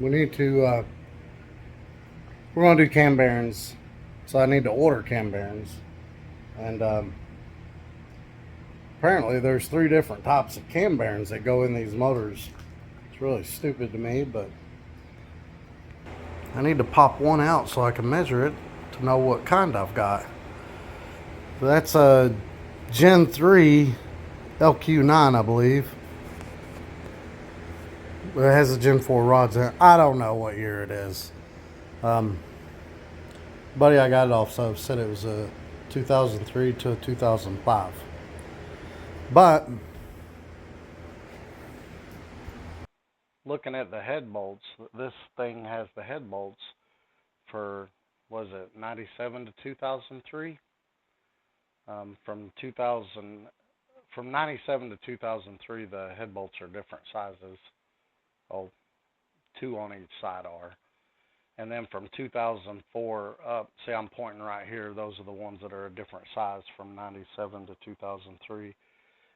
we need to, we're going to do cam bearings. So I need to order cam bearings. And apparently there's 3 different types of cam bearings that go in these motors. It's really stupid to me, but I need to pop one out so I can measure it to know what kind I've got. So that's a Gen 3 LQ9, I believe. It has a Gen 4 rods in it. I don't know what year it is. Buddy I got it off so said it was a 2003 to a 2005. But looking at the head bolts, this thing has the head bolts for, was it 97 to 2003? From 97 to 2003, the head bolts are different sizes. Oh, 2 on each side are. And then from 2004 up, see I'm pointing right here, those are the ones that are a different size from 97 to 2003.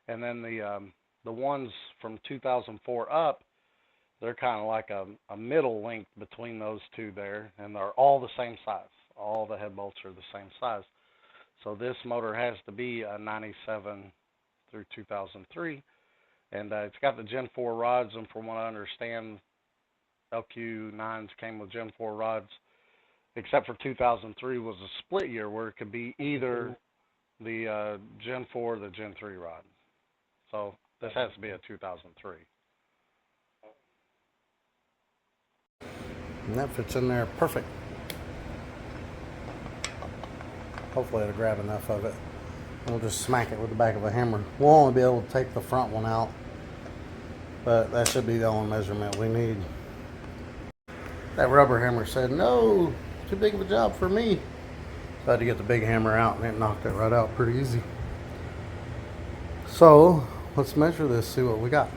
And then the ones from 2004 up, they're kind of like a middle length between those two there, and they're all the same size. All the head bolts are the same size. So this motor has to be a 97 through 2003, and it's got the Gen 4 rods, and from what I understand, LQ9s came with Gen 4 rods, except for 2003 was a split year where it could be either the Gen 4 or the Gen 3 rod. So this has to be a 2003. And that fits in there perfect. Hopefully it'll grab enough of it. We'll just smack it with the back of a hammer. We'll only be able to take the front one out, but that should be the only measurement we need. That rubber hammer said, no, too big of a job for me. So I had to get the big hammer out, and it knocked it right out pretty easy. So let's measure this, see what we got.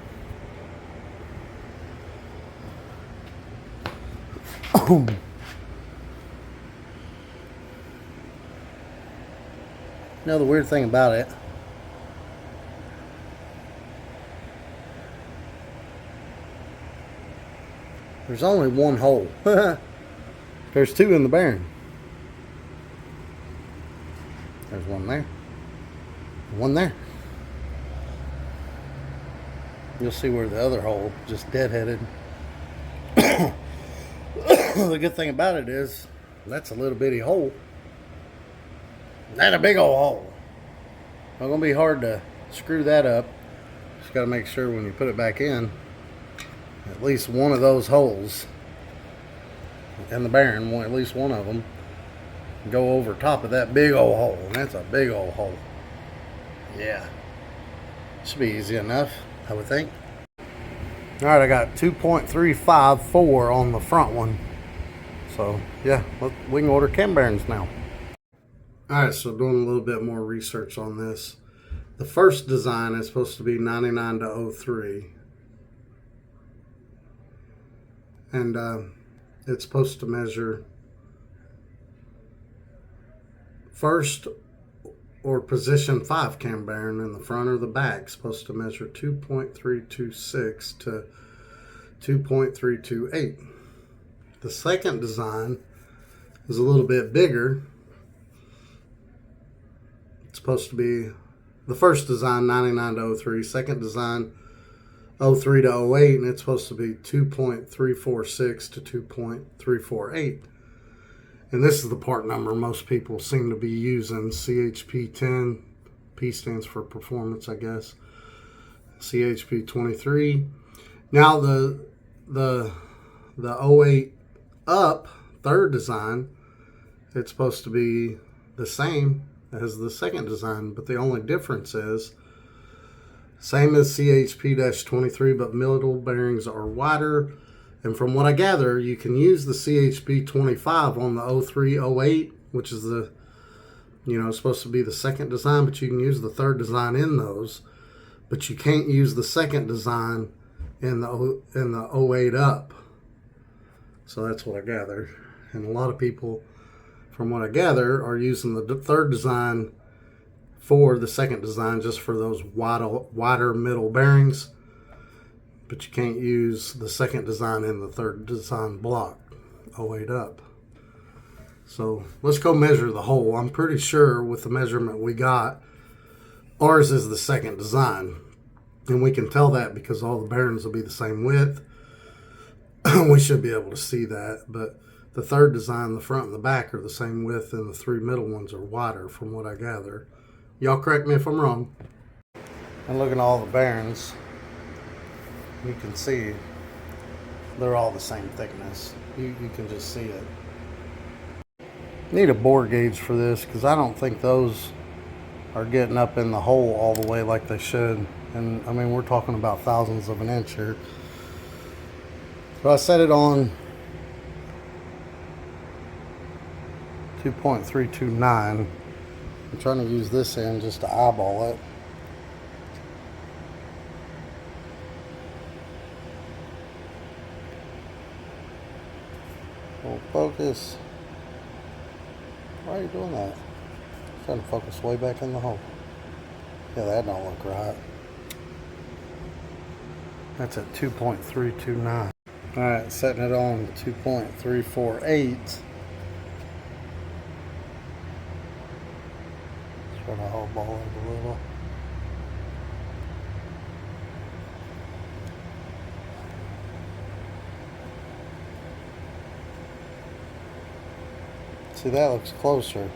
Now the weird thing about it, there's only one hole. There's 2 in the bearing. There's one there. One there. You'll see where the other hole just deadheaded. The good thing about it is that's a little bitty hole. That's a big old hole. It's gonna be hard to screw that up. Just gotta make sure when you put it back in, at least one of those holes in the bearing, at least one of them, go over top of that big old hole. And that's a big old hole. Yeah. Should be easy enough, I would think. Alright, I got 2.354 on the front one. So, yeah, we can order cam bearings now. Alright, so doing a little bit more research on this. The first design is supposed to be 99 to 03. And it's supposed to measure first or position 5 cam bearing in the front or the back. Supposed to measure 2.326 to 2.328. The second design is a little bit bigger. It's supposed to be the first design 99 to 03, second design 03 to 08, and it's supposed to be 2.346 to 2.348. And this is the part number most people seem to be using, CHP10. P stands for performance, I guess. CHP23. Now the 08 up, third design, it's supposed to be the same as the second design, but the only difference is same as CHP-23, but middle bearings are wider. And from what I gather, you can use the CHP-25 on the 03-08, which is the, supposed to be the second design, but you can use the third design in those. But you can't use the second design in the 08 up. So that's what I gathered. And a lot of people, from what I gather, are using the third design for the second design just for those wider middle bearings. but you can't use the second design and the third design block 08 up. So let's go measure the hole. I'm pretty sure with the measurement we got, ours is the second design. And we can tell that because all the bearings will be the same width. We should be able to see that. But the third design, the front and the back, are the same width, and the three middle ones are wider from what I gather. Y'all correct me if I'm wrong. And looking at all the bearings, you can see they're all the same thickness. You can just see it. Need a bore gauge for this because I don't think those are getting up in the hole all the way like they should. And I mean, we're talking about thousandths of an inch here. So I set it on 2.329. I'm trying to use this end just to eyeball it. Full focus. Why are you doing that? I'm trying to focus way back in the hole. Yeah, that don't look right. That's at 2.329. Alright, setting it on 2.348. Try to eyeball it a little. See, that looks closer.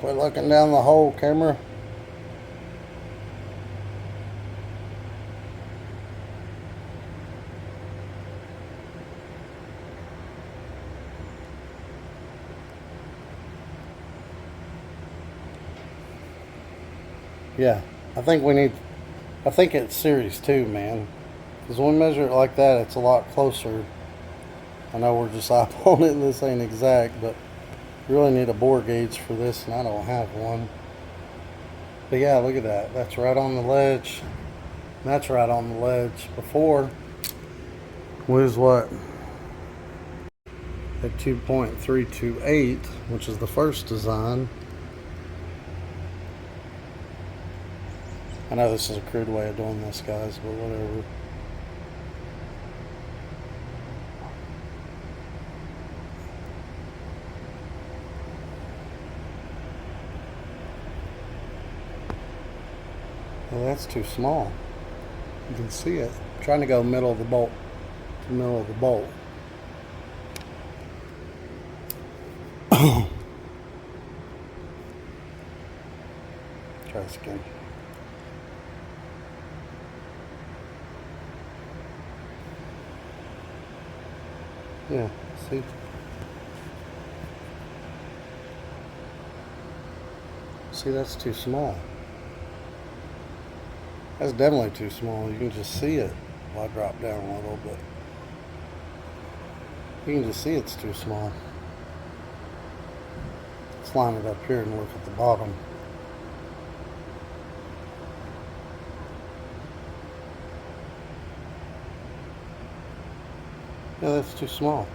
Quit looking down the hole, camera. Yeah, I think it's series 2, man. Because when we measure it like that, it's a lot closer. I know we're just eyeballing it and this ain't exact, but you really need a bore gauge for this, and I don't have one. But yeah, look at that. That's right on the ledge. That's right on the ledge. Before was what? At 2.328, which is the first design. I know this is a crude way of doing this, guys, but whatever. Well, that's too small. You can see it. I'm trying to go middle of the bolt to middle of the bolt. Try this again. Yeah, see? See, that's too small. That's definitely too small. You can just see it. Well, I drop down a little bit. You can just see it's too small. Let's line it up here and look at the bottom. Yeah, that's too small.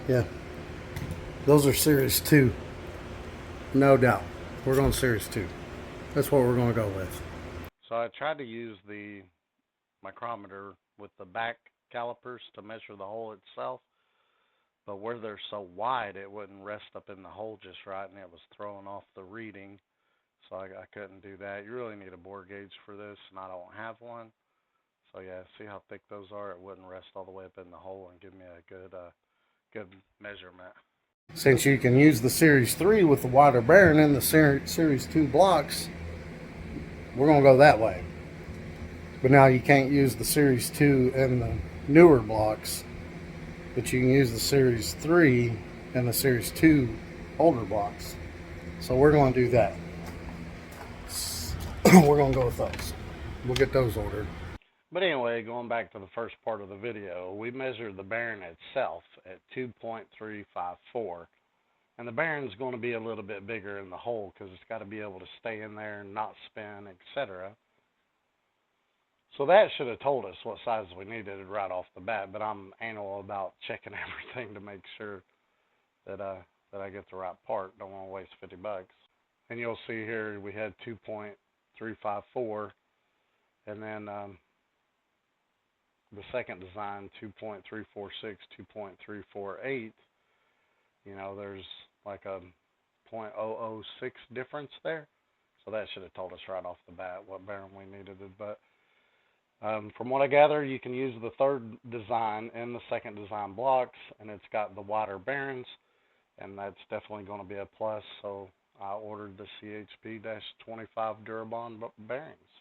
Yeah. Those are series 2. No doubt. We're going series 2. That's what we're going to go with. So I tried to use the micrometer with the back calipers to measure the hole itself, but where they're so wide, it wouldn't rest up in the hole just right, and it was throwing off the reading, so I couldn't do that. You really need a bore gauge for this, and I don't have one. So yeah, see how thick those are? It wouldn't rest all the way up in the hole and give me a good measurement. Since you can use the Series 3 with the wider bearing in the Series 2 blocks, we're going to go that way. But now you can't use the Series 2 and the newer blocks, but you can use the Series 3 and the Series 2 older blocks. So we're going to do that. We're going to go with those. We'll get those ordered. But anyway, going back to the first part of the video, we measured the bearing itself at 2.354. And the bearing's going to be a little bit bigger in the hole because it's got to be able to stay in there and not spin, etc. So that should have told us what size we needed right off the bat, but I'm anal about checking everything to make sure that I get the right part. Don't want to waste $50. And you'll see here we had 2.354, and then the second design 2.346, 2.348. You know, there's like a 0.006 difference there. So that should have told us right off the bat what bearing we needed. But from what I gather, you can use the third design in the second design blocks, and it's got the wider bearings, and that's definitely going to be a plus. So I ordered the CHP-25 Durabond bearings.